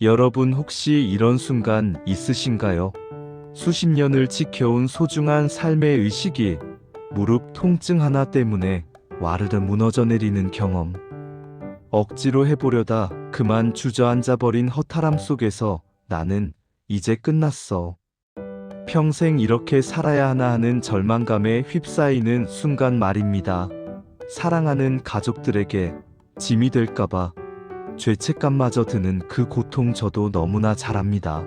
여러분 혹시 이런 순간 있으신가요? 수십 년을 지켜온 소중한 삶의 의식이 무릎 통증 하나 때문에 와르르 무너져 내리는 경험. 억지로 해보려다 그만 주저앉아 버린 허탈함 속에서 나는 이제 끝났어. 평생 이렇게 살아야 하나 하는 절망감에 휩싸이는 순간 말입니다. 사랑하는 가족들에게 짐이 될까봐 죄책감마저 드는 그 고통 저도 너무나 잘 압니다.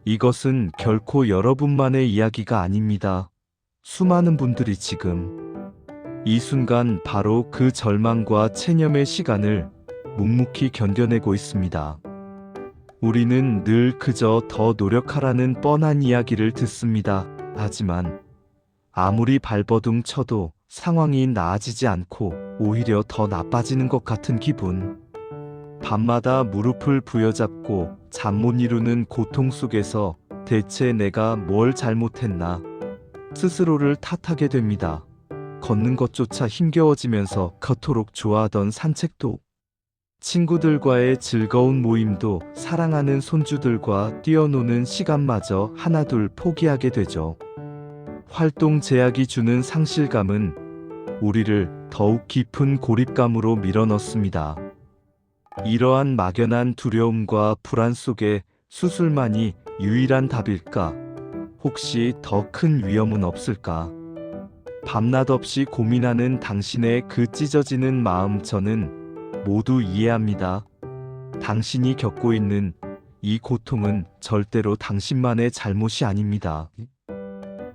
이것은 결코 여러분만의 이야기가 아닙니다. 수많은 분들이 지금 이 순간 바로 그 절망과 체념의 시간을 묵묵히 견뎌내고 있습니다. 우리는 늘 그저 더 노력하라는 뻔한 이야기를 듣습니다. 하지만 아무리 발버둥 쳐도 상황이 나아지지 않고 오히려 더 나빠지는 것 같은 기분. 밤마다 무릎을 부여잡고 잠 못 이루는 고통 속에서 대체 내가 뭘 잘못했나 스스로를 탓하게 됩니다. 걷는 것조차 힘겨워지면서 그토록 좋아하던 산책도, 친구들과의 즐거운 모임도, 사랑하는 손주들과 뛰어노는 시간마저 하나둘 포기하게 되죠. 활동 제약이 주는 상실감은 우리를 더욱 깊은 고립감으로 밀어넣습니다. 이러한 막연한 두려움과 불안 속에 수술만이 유일한 답일까? 혹시 더 큰 위험은 없을까? 밤낮 없이 고민하는 당신의 그 찢어지는 마음 저는 모두 이해합니다. 당신이 겪고 있는 이 고통은 절대로 당신만의 잘못이 아닙니다.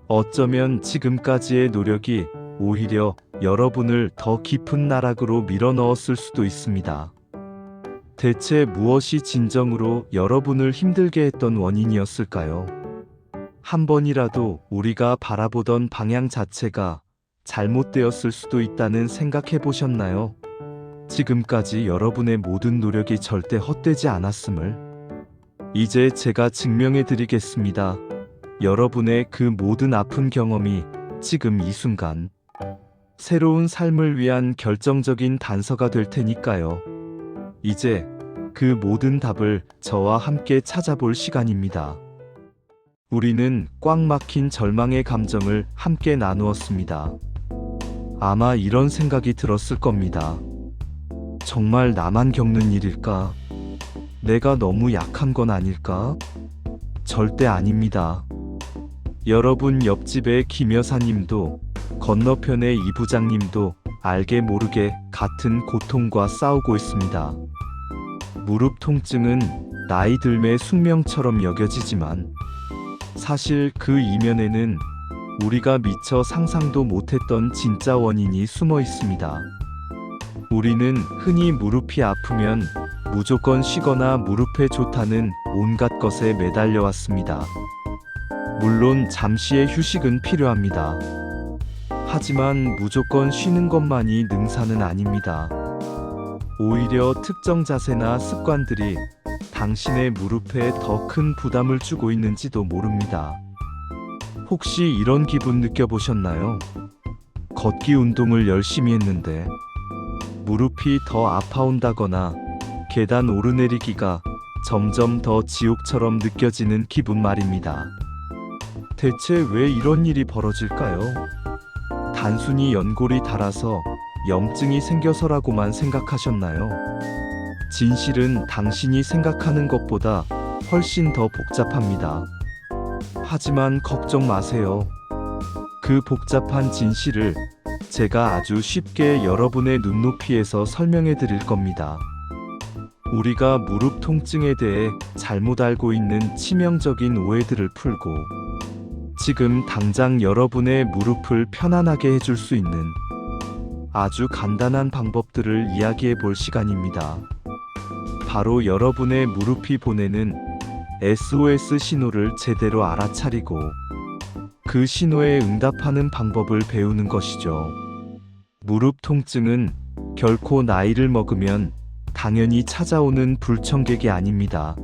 어쩌면 지금까지의 노력이 오히려 여러분을 더 깊은 나락으로 밀어넣었을 수도 있습니다. 대체 무엇이 진정으로 여러분을 힘들게 했던 원인이었을까요? 한 번이라도 우리가 바라보던 방향 자체가 잘못되었을 수도 있다는 생각해 보셨나요? 지금까지 여러분의 모든 노력이 절대 헛되지 않았음을 이제 제가 증명해 드리겠습니다. 여러분의 그 모든 아픈 경험이 지금 이 순간 새로운 삶을 위한 결정적인 단서가 될 테니까요. 이제 그 모든 답을 저와 함께 찾아볼 시간입니다. 우리는 꽉 막힌 절망의 감정을 함께 나누었습니다. 아마 이런 생각이 들었을 겁니다. 정말 나만 겪는 일일까? 내가 너무 약한 건 아닐까? 절대 아닙니다. 여러분 옆집의 김 여사님도 건너편의 이 부장님도 알게 모르게 같은 고통과 싸우고 있습니다. 무릎 통증은 나이 들매 숙명처럼 여겨지지만 사실 그 이면에는 우리가 미처 상상도 못했던 진짜 원인이 숨어 있습니다. 우리는 흔히 무릎이 아프면 무조건 쉬거나 무릎에 좋다는 온갖 것에 매달려 왔습니다. 물론 잠시의 휴식은 필요합니다. 하지만 무조건 쉬는 것만이 능사는 아닙니다. 오히려 특정 자세나 습관들이 당신의 무릎에 더 큰 부담을 주고 있는지도 모릅니다. 혹시 이런 기분 느껴보셨나요? 걷기 운동을 열심히 했는데 무릎이 더 아파온다거나 계단 오르내리기가 점점 더 지옥처럼 느껴지는 기분 말입니다. 대체 왜 이런 일이 벌어질까요? 단순히 연골이 닳아서 염증이 생겨서라고만 생각하셨나요? 진실은 당신이 생각하는 것보다 훨씬 더 복잡합니다. 하지만 걱정 마세요. 그 복잡한 진실을 제가 아주 쉽게 여러분의 눈높이에서 설명해 드릴 겁니다. 우리가 무릎 통증에 대해 잘못 알고 있는 치명적인 오해들을 풀고 지금 당장 여러분의 무릎을 편안하게 해줄 수 있는 아주 간단한 방법들을 이야기해 볼 시간입니다. 바로 여러분의 무릎이 보내는 SOS 신호를 제대로 알아차리고 그 신호에 응답하는 방법을 배우는 것이죠. 무릎 통증은 결코 나이를 먹으면 당연히 찾아오는 불청객이 아닙니다.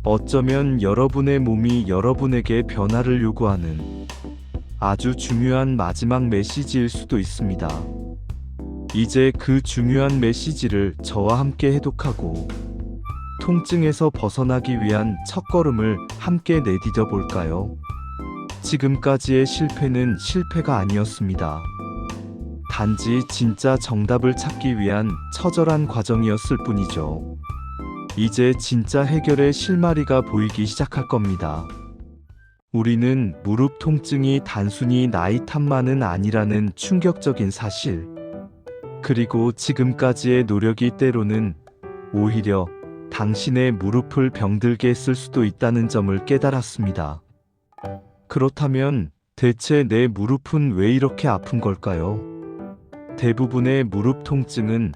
어쩌면 여러분의 몸이 여러분에게 변화를 요구하는 아주 중요한 마지막 메시지일 수도 있습니다. 이제 그 중요한 메시지를 저와 함께 해독하고 통증에서 벗어나기 위한 첫걸음을 함께 내디뎌 볼까요? 지금까지의 실패는 실패가 아니었습니다. 단지 진짜 정답을 찾기 위한 처절한 과정이었을 뿐이죠. 이제 진짜 해결의 실마리가 보이기 시작할 겁니다. 우리는 무릎 통증이 단순히 나이 탓만은 아니라는 충격적인 사실, 그리고 지금까지의 노력이 때로는 오히려 당신의 무릎을 병들게 했을 수도 있다는 점을 깨달았습니다. 그렇다면 대체 내 무릎은 왜 이렇게 아픈 걸까요? 대부분의 무릎 통증은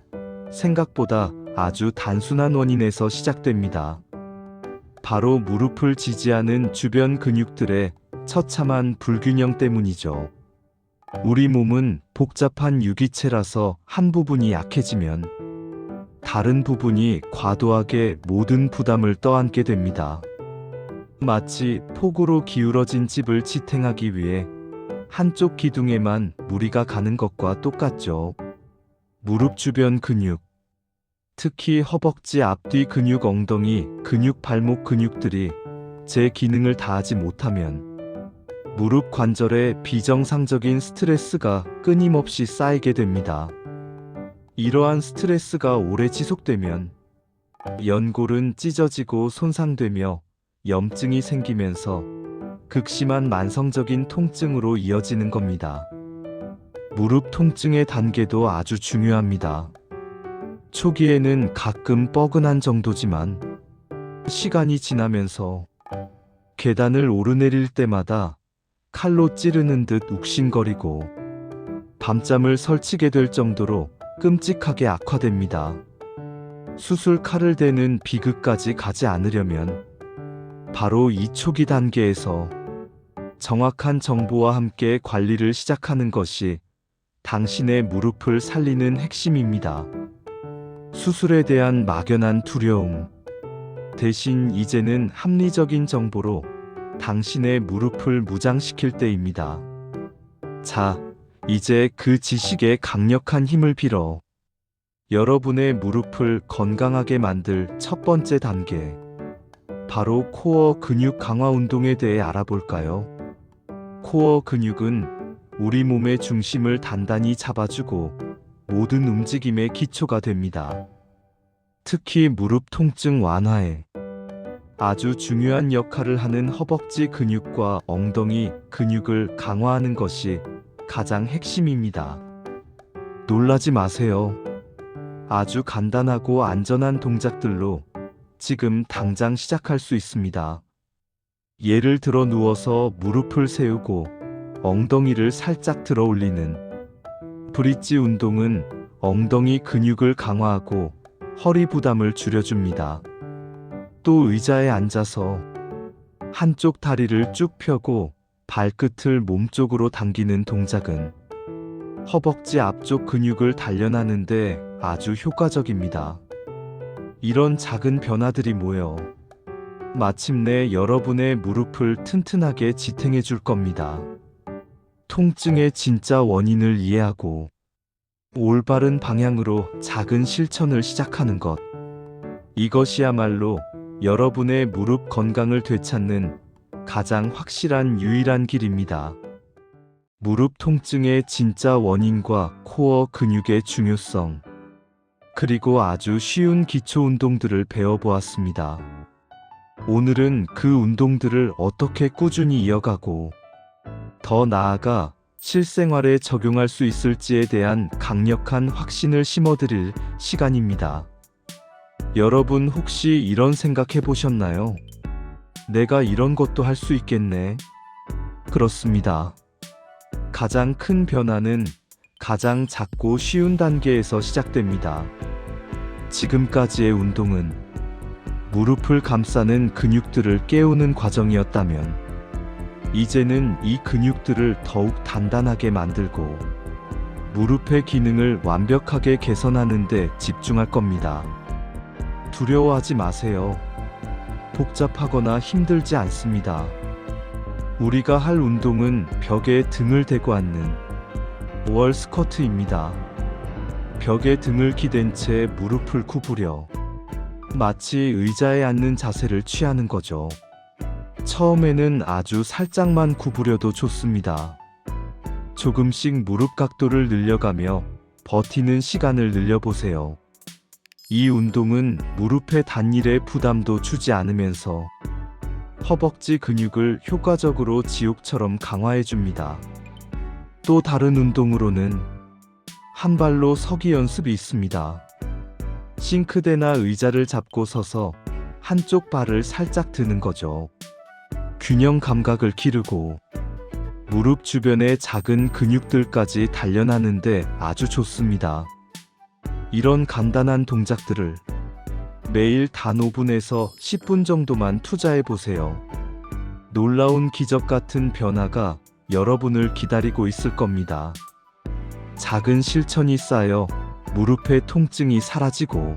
생각보다 아주 단순한 원인에서 시작됩니다. 바로 무릎을 지지하는 주변 근육들의 처참한 불균형 때문이죠. 우리 몸은 복잡한 유기체라서 한 부분이 약해지면 다른 부분이 과도하게 모든 부담을 떠안게 됩니다. 마치 폭우로 기울어진 집을 지탱하기 위해 한쪽 기둥에만 무리가 가는 것과 똑같죠. 무릎 주변 근육, 특히 허벅지 앞뒤 근육, 엉덩이 근육, 발목 근육들이 제 기능을 다하지 못하면 무릎 관절에 비정상적인 스트레스가 끊임없이 쌓이게 됩니다. 이러한 스트레스가 오래 지속되면 연골은 찢어지고 손상되며 염증이 생기면서 극심한 만성적인 통증으로 이어지는 겁니다. 무릎 통증의 단계도 아주 중요합니다. 초기에는 가끔 뻐근한 정도지만 시간이 지나면서 계단을 오르내릴 때마다 칼로 찌르는 듯 욱신거리고 밤잠을 설치게 될 정도로 끔찍하게 악화됩니다. 수술 칼을 대는 비극까지 가지 않으려면 바로 이 초기 단계에서 정확한 정보와 함께 관리를 시작하는 것이 당신의 무릎을 살리는 핵심입니다. 수술에 대한 막연한 두려움, 대신 이제는 합리적인 정보로 당신의 무릎을 무장시킬 때입니다. 자, 이제 그 지식에 강력한 힘을 빌어 여러분의 무릎을 건강하게 만들 첫 번째 단계, 바로 코어 근육 강화 운동에 대해 알아볼까요? 코어 근육은 우리 몸의 중심을 단단히 잡아주고 모든 움직임의 기초가 됩니다. 특히 무릎 통증 완화에 아주 중요한 역할을 하는 허벅지 근육과 엉덩이 근육을 강화하는 것이 가장 핵심입니다. 놀라지 마세요. 아주 간단하고 안전한 동작들로 지금 당장 시작할 수 있습니다. 예를 들어 누워서 무릎을 세우고 엉덩이를 살짝 들어 올리는 브릿지 운동은 엉덩이 근육을 강화하고 허리 부담을 줄여줍니다. 또 의자에 앉아서 한쪽 다리를 쭉 펴고 발끝을 몸쪽으로 당기는 동작은 허벅지 앞쪽 근육을 단련하는데 아주 효과적입니다. 이런 작은 변화들이 모여 마침내 여러분의 무릎을 튼튼하게 지탱해 줄 겁니다. 통증의 진짜 원인을 이해하고 올바른 방향으로 작은 실천을 시작하는 것. 이것이야말로 여러분의 무릎 건강을 되찾는 가장 확실한 유일한 길입니다. 무릎 통증의 진짜 원인과 코어 근육의 중요성, 그리고 아주 쉬운 기초 운동들을 배워보았습니다. 오늘은 그 운동들을 어떻게 꾸준히 이어가고 더 나아가 실생활에 적용할 수 있을지에 대한 강력한 확신을 심어드릴 시간입니다. 여러분 혹시 이런 생각 해보셨나요? 내가 이런 것도 할 수 있겠네. 그렇습니다. 가장 큰 변화는 가장 작고 쉬운 단계에서 시작됩니다. 지금까지의 운동은 무릎을 감싸는 근육들을 깨우는 과정이었다면, 이제는 이 근육들을 더욱 단단하게 만들고 무릎의 기능을 완벽하게 개선하는 데 집중할 겁니다. 두려워하지 마세요. 복잡하거나 힘들지 않습니다. 우리가 할 운동은 벽에 등을 대고 앉는 월 스쿼트입니다. 벽에 등을 기댄 채 무릎을 구부려 마치 의자에 앉는 자세를 취하는 거죠. 처음에는 아주 살짝만 구부려도 좋습니다. 조금씩 무릎 각도를 늘려가며 버티는 시간을 늘려보세요. 이 운동은 무릎의 단일에 부담도 주지 않으면서 허벅지 근육을 효과적으로 지옥처럼 강화해줍니다. 또 다른 운동으로는 한 발로 서기 연습이 있습니다. 싱크대나 의자를 잡고 서서 한쪽 발을 살짝 드는 거죠. 균형 감각을 기르고 무릎 주변의 작은 근육들까지 단련하는데 아주 좋습니다. 이런 간단한 동작들을 매일 단 5분에서 10분 정도만 투자해 보세요. 놀라운 기적 같은 변화가 여러분을 기다리고 있을 겁니다. 작은 실천이 쌓여 무릎의 통증이 사라지고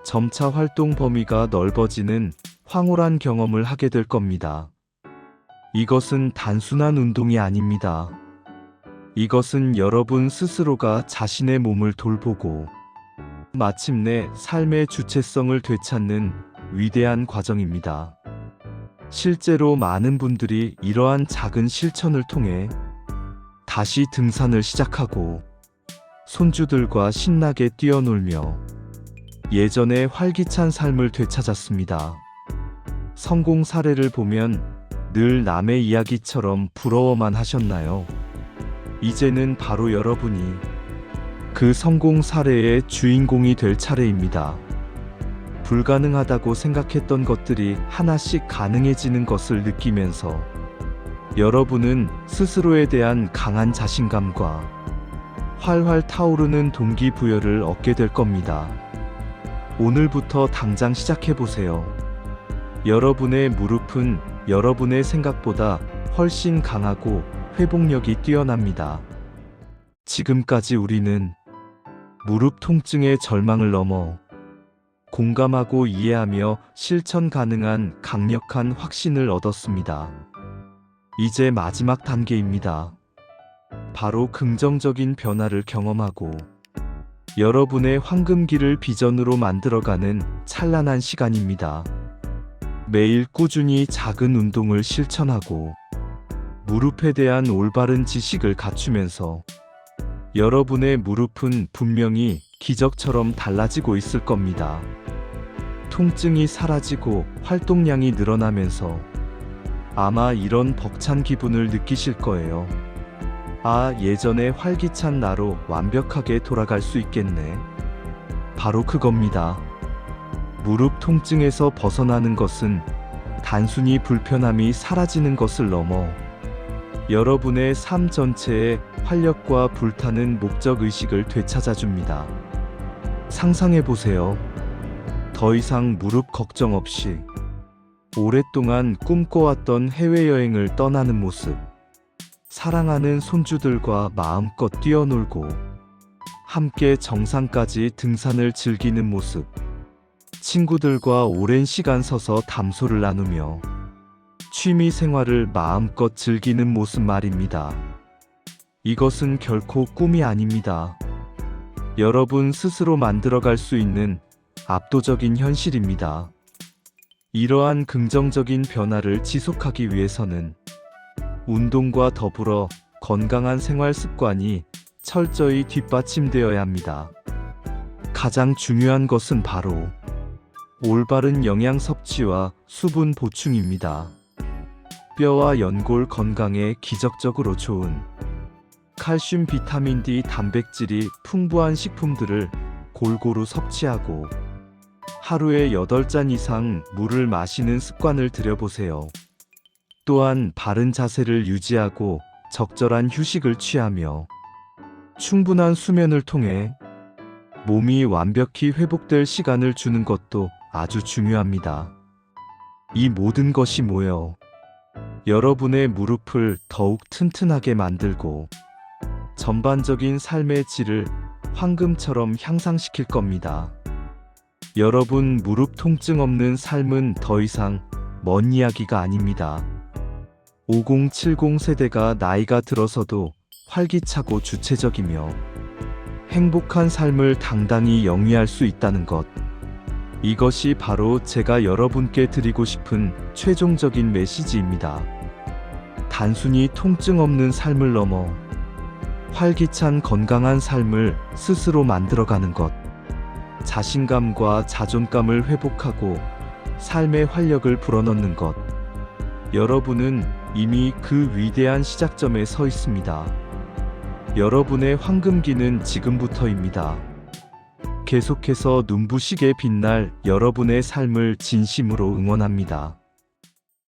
점차 활동 범위가 넓어지는 황홀한 경험을 하게 될 겁니다. 이것은 단순한 운동이 아닙니다. 이것은 여러분 스스로가 자신의 몸을 돌보고 마침내 삶의 주체성을 되찾는 위대한 과정입니다. 실제로 많은 분들이 이러한 작은 실천을 통해 다시 등산을 시작하고 손주들과 신나게 뛰어놀며 예전의 활기찬 삶을 되찾았습니다. 성공 사례를 보면 늘 남의 이야기처럼 부러워만 하셨나요? 이제는 바로 여러분이 그 성공 사례의 주인공이 될 차례입니다. 불가능하다고 생각했던 것들이 하나씩 가능해지는 것을 느끼면서 여러분은 스스로에 대한 강한 자신감과 활활 타오르는 동기부여를 얻게 될 겁니다. 오늘부터 당장 시작해보세요. 여러분의 무릎은 여러분의 생각보다 훨씬 강하고 회복력이 뛰어납니다. 지금까지 우리는 무릎 통증의 절망을 넘어 공감하고 이해하며 실천 가능한 강력한 확신을 얻었습니다. 이제 마지막 단계입니다. 바로 긍정적인 변화를 경험하고 여러분의 황금기를 비전으로 만들어가는 찬란한 시간입니다. 매일 꾸준히 작은 운동을 실천하고 무릎에 대한 올바른 지식을 갖추면서 여러분의 무릎은 분명히 기적처럼 달라지고 있을 겁니다. 통증이 사라지고 활동량이 늘어나면서 아마 이런 벅찬 기분을 느끼실 거예요. 아, 예전의 활기찬 나로 완벽하게 돌아갈 수 있겠네. 바로 그겁니다. 무릎 통증에서 벗어나는 것은 단순히 불편함이 사라지는 것을 넘어 여러분의 삶 전체에 활력과 불타는 목적의식을 되찾아줍니다. 상상해보세요. 더 이상 무릎 걱정 없이 오랫동안 꿈꿔왔던 해외여행을 떠나는 모습, 사랑하는 손주들과 마음껏 뛰어놀고 함께 정상까지 등산을 즐기는 모습, 친구들과 오랜 시간 서서 담소를 나누며 취미 생활을 마음껏 즐기는 모습 말입니다. 이것은 결코 꿈이 아닙니다. 여러분 스스로 만들어갈 수 있는 압도적인 현실입니다. 이러한 긍정적인 변화를 지속하기 위해서는 운동과 더불어 건강한 생활 습관이 철저히 뒷받침되어야 합니다. 가장 중요한 것은 바로 올바른 영양 섭취와 수분 보충입니다. 뼈와 연골 건강에 기적적으로 좋은 칼슘, 비타민 D, 단백질이 풍부한 식품들을 골고루 섭취하고 하루에 8잔 이상 물을 마시는 습관을 들여보세요. 또한 바른 자세를 유지하고 적절한 휴식을 취하며 충분한 수면을 통해 몸이 완벽히 회복될 시간을 주는 것도 아주 중요합니다. 이 모든 것이 모여 여러분의 무릎을 더욱 튼튼하게 만들고 전반적인 삶의 질을 황금처럼 향상시킬 겁니다. 여러분 무릎 통증 없는 삶은 더 이상 먼 이야기가 아닙니다. 5070 세대가 나이가 들어서도 활기차고 주체적이며 행복한 삶을 당당히 영위할 수 있다는 것. 이것이 바로 제가 여러분께 드리고 싶은 최종적인 메시지입니다. 단순히 통증 없는 삶을 넘어 활기찬 건강한 삶을 스스로 만들어가는 것. 자신감과 자존감을 회복하고 삶의 활력을 불어넣는 것. 여러분은 이미 그 위대한 시작점에 서 있습니다. 여러분의 황금기는 지금부터입니다. 계속해서 눈부시게 빛날 여러분의 삶을 진심으로 응원합니다.